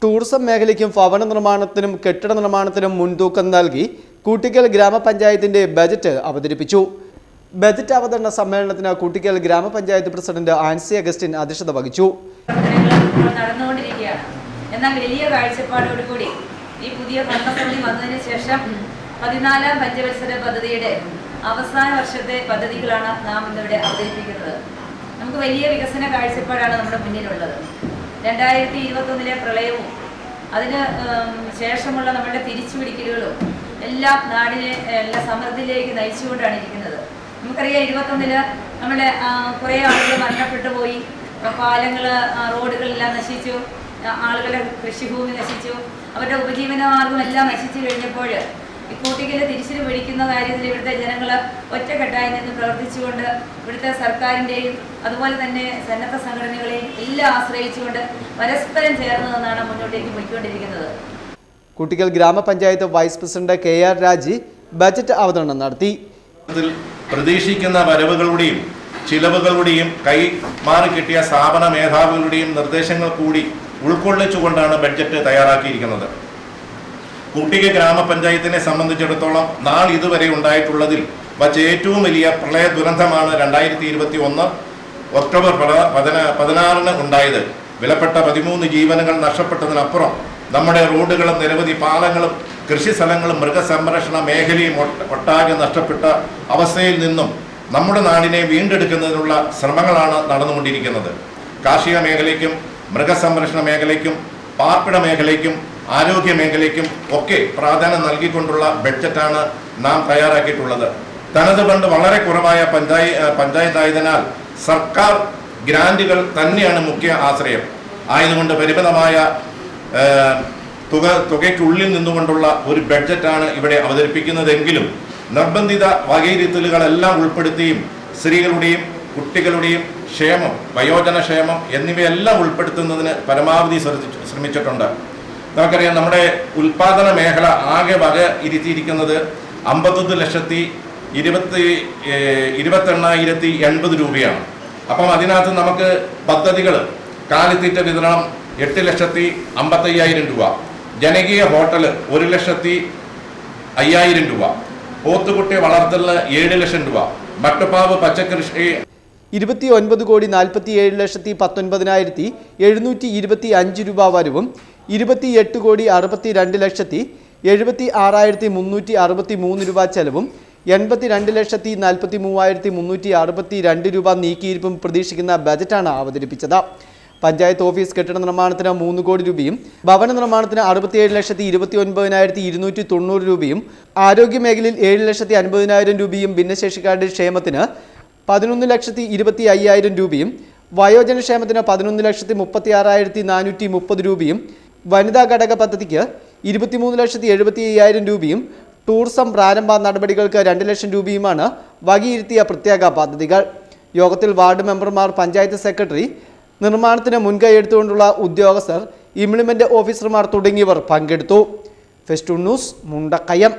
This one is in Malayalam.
ടൂറിസം മേഖലയ്ക്കും ഭവന നിർമ്മാണത്തിനും കെട്ടിട നിർമ്മാണത്തിനും മുൻതൂക്കം നൽകി കൂട്ടിക്കൽ ഗ്രാമപഞ്ചായത്തിന്റെ ബജറ്റ് അവതരിപ്പിച്ചു. ബജറ്റ് അവതരണ സമ്മേളനത്തിന് കൂട്ടിക്കൽ ഗ്രാമപഞ്ചായത്ത് പ്രസിഡന്റ് ആൻസി അഗസ്റ്റിൻ അധ്യക്ഷത വഹിച്ചു. എന്നാൽ വലിയ കാഴ്ചപ്പാടോടുകൂടി ഈ പുതിയ ഭരണസമിതി വന്നതിന് ശേഷം 14ാം പഞ്ചവത്സര പദ്ധതിയുടെ അവസാന വർഷത്തെ പദ്ധതികളാണ് നാം ഇന്നിവിടെ അവതരിപ്പിക്കുന്നത്. നമുക്ക് വലിയ വികസന കാഴ്ചപ്പാടാണ് നമ്മുടെ മുന്നിലുള്ളത്. 2021 പ്രളയവും അതിന് ശേഷമുള്ള നമ്മുടെ തിരിച്ചുപിടിക്കലുകളും എല്ലാം നാടിനെ എല്ലാ സമൃദ്ധിയിലേക്ക് നയിച്ചുകൊണ്ടാണ് ഇരിക്കുന്നത്. നമുക്കറിയാം 21 നമ്മുടെ കുറേ ആളുകൾ മരണപ്പെട്ടു പോയി, പാലങ്ങൾ റോഡുകളെല്ലാം നശിച്ചു, ആളുകളുടെ കൃഷിഭൂമി നശിച്ചു, അവരുടെ ഉപജീവനമാർഗം എല്ലാം നശിച്ചു കഴിഞ്ഞപ്പോൾ ഈ കൂട്ടിക്കൽ തിരിച്ചു പിടിക്കുന്ന കാര്യത്തിൽ ഇവിടുത്തെ ജനങ്ങൾ ഒറ്റക്കെട്ടായി നിന്ന് പ്രവർത്തിച്ചുകൊണ്ട് ഇവിടുത്തെ സർക്കാരിൻ്റെയും അതുപോലെ തന്നെ സന്നദ്ധ സംഘടനകളെയും എല്ലാം ആശ്രയിച്ചുകൊണ്ട് പരസ്പരം ചേർന്ന് നിന്നാണ് മുന്നോട്ടേക്ക് പോയിക്കൊണ്ടിരിക്കുന്നത്. കൂട്ടിക്കൽ ഗ്രാമപഞ്ചായത്ത് വൈസ് പ്രസിഡന്റ് KR രാജി ബജറ്റ് അവതരണം നടത്തി. പ്രതീക്ഷിക്കുന്ന വരവുകളുടെയും ചിലവുകളുടെയും കൈമാറി കിട്ടിയ സ്ഥാപന മേധാവികളുടെയും നിർദ്ദേശങ്ങൾ കൂടി ഉൾക്കൊള്ളിച്ചുകൊണ്ടാണ് ബഡ്ജറ്റ് തയ്യാറാക്കിയിരിക്കുന്നത്. കൂട്ടിക്കൽ ഗ്രാമപഞ്ചായത്തിനെ സംബന്ധിച്ചിടത്തോളം ഇതുവരെ ഉണ്ടായിട്ടുള്ളതിൽ വച്ച് ഏറ്റവും വലിയ പ്രളയ ദുരന്തമാണ് 2021 ഒക്ടോബർ 16 ഉണ്ടായത്. വിലപ്പെട്ട 13 ജീവനുകൾ നഷ്ടപ്പെട്ടതിനപ്പുറം നമ്മുടെ റോഡുകളും നിരവധി പാലങ്ങളും കൃഷി സ്ഥലങ്ങളും മൃഗസംരക്ഷണ മേഖലയും ഒട്ടാകെ നഷ്ടപ്പെട്ട അവസ്ഥയിൽ നിന്നും നമ്മുടെ നാടിനെ വീണ്ടെടുക്കുന്നതിനുള്ള ശ്രമങ്ങളാണ് നടന്നുകൊണ്ടിരിക്കുന്നത്. കാർഷിക മേഖലയ്ക്കും മൃഗസംരക്ഷണ മേഖലയ്ക്കും പാർപ്പിട മേഖലയ്ക്കും ആരോഗ്യ മേഖലയ്ക്കും ഒക്കെ പ്രാധാന്യം നൽകിക്കൊണ്ടുള്ള ബഡ്ജറ്റാണ് നാം തയ്യാറാക്കിയിട്ടുള്ളത്. തനത് ഫണ്ട് വളരെ കുറവായ പഞ്ചായത്തായതിനാൽ സർക്കാർ ഗ്രാന്റുകൾ തന്നെയാണ് മുഖ്യ ആശ്രയം. ആയതുകൊണ്ട് പരിമിതമായ തുകയ്ക്കുള്ളിൽ നിന്നുകൊണ്ടുള്ള ഒരു ബഡ്ജറ്റാണ് ഇവിടെ അവതരിപ്പിക്കുന്നതെങ്കിലും നിർബന്ധിത വകയിരുത്തലുകളെല്ലാം ഉൾപ്പെടുത്തിയും സ്ത്രീകളുടെയും കുട്ടികളുടെയും ക്ഷേമം, വയോജന ക്ഷേമം എന്നിവയെല്ലാം ഉൾപ്പെടുത്തുന്നതിന് പരമാവധി ശ്രമിച്ചിട്ടുണ്ട്. നമുക്കറിയാം, നമ്മുടെ ഉൽപാദന മേഖല ആകെ വക ഇരുത്തിയിരിക്കുന്നത് 51,28,080 രൂപയാണ്. അപ്പം അതിനകത്ത് നമുക്ക് പദ്ധതികൾ കാലിത്തീറ്റ വിതരണം 8,55,000 രൂപ, ജനകീയ ഹോട്ടൽ 1,05,000 രൂപ, പോത്തുകുട്ടി വളർത്തലിന് 7 ലക്ഷം രൂപ, മട്ടുപ്പാവ് പച്ചക്കൃഷി 29,19,19,725 രൂപ വരവും 28,72,76,363 രൂപ ചെലവും 82,43,362 രൂപ നീക്കിയിരിപ്പും പ്രതീക്ഷിക്കുന്ന ബജറ്റാണ് അവതരിപ്പിച്ചത്. പഞ്ചായത്ത് ഓഫീസ് കെട്ടിട നിർമ്മാണത്തിന് 3 കോടി രൂപയും ഭവന നിർമ്മാണത്തിന് 67,29,290 രൂപയും ആരോഗ്യ മേഖലയിൽ 7,50,000 രൂപയും ഭിന്നശേഷിക്കാരുടെ ക്ഷേമത്തിന് 11,25,000 രൂപയും വയോജന ക്ഷേമത്തിന് 11,36,430 രൂപയും വനിതാ ഘടക പദ്ധതിക്ക് 23,75,000 രൂപയും ടൂറിസം പ്രാരംഭ നടപടികൾക്ക് 2 ലക്ഷം രൂപയുമാണ് വകയിരുത്തിയ പ്രത്യേക പദ്ധതികൾ. യോഗത്തിൽ വാർഡ് മെമ്പർമാർ, പഞ്ചായത്ത് സെക്രട്ടറി, നിർമ്മാണത്തിന് മുൻകൈ എടുത്തുകൊണ്ടുള്ള ഉദ്യോഗസ്ഥർ, ഇംപ്ലിമെന്റ് ഓഫീസർമാർ തുടങ്ങിയവർ പങ്കെടുത്തു. Festoon news, Mundakayam.